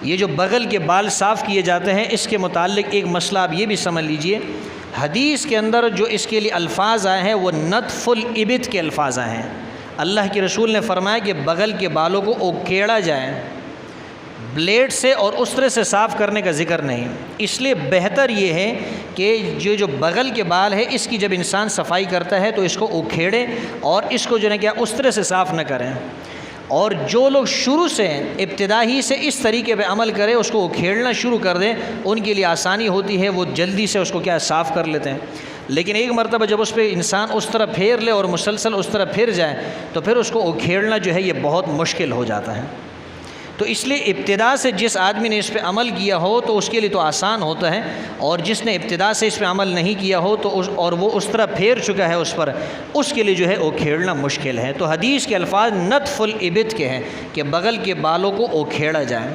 یہ جو بغل کے بال صاف کیے جاتے ہیں، اس کے متعلق ایک مسئلہ آپ یہ بھی سمجھ لیجئے، حدیث کے اندر جو اس کے لیے الفاظ آئے ہیں وہ نتف الابط کے الفاظ آئے ہیں۔ اللہ کے رسول نے فرمایا کہ بغل کے بالوں کو اوکھیڑا جائے، بلیڈ سے اور استرے سے صاف کرنے کا ذکر نہیں۔ اس لیے بہتر یہ ہے کہ جو بغل کے بال ہے اس کی جب انسان صفائی کرتا ہے تو اس کو اوکھیڑے اور اس کو جو ہے کیا استرے سے صاف نہ کریں، اور جو لوگ شروع سے ابتدائی سے اس طریقے پہ عمل کرے، اس کو کھیڑنا شروع کر دیں، ان کے لیے آسانی ہوتی ہے، وہ جلدی سے اس کو کیا صاف کر لیتے ہیں۔ لیکن ایک مرتبہ جب اس پہ انسان اس طرح پھیر لے اور مسلسل اس طرح پھر جائے تو پھر اس کو کھیڑنا جو ہے یہ بہت مشکل ہو جاتا ہے۔ تو اس لیے ابتدا سے جس آدمی نے اس پہ عمل کیا ہو تو اس کے لیے تو آسان ہوتا ہے، اور جس نے ابتدا سے اس پہ عمل نہیں کیا ہو تو اور وہ اس طرح پھیر چکا ہے اس پر، اس کے لیے جو ہے اوکھیڑنا مشکل ہے۔ تو حدیث کے الفاظ نتف الابط کے ہیں کہ بغل کے بالوں کو اوکھیڑا جائے۔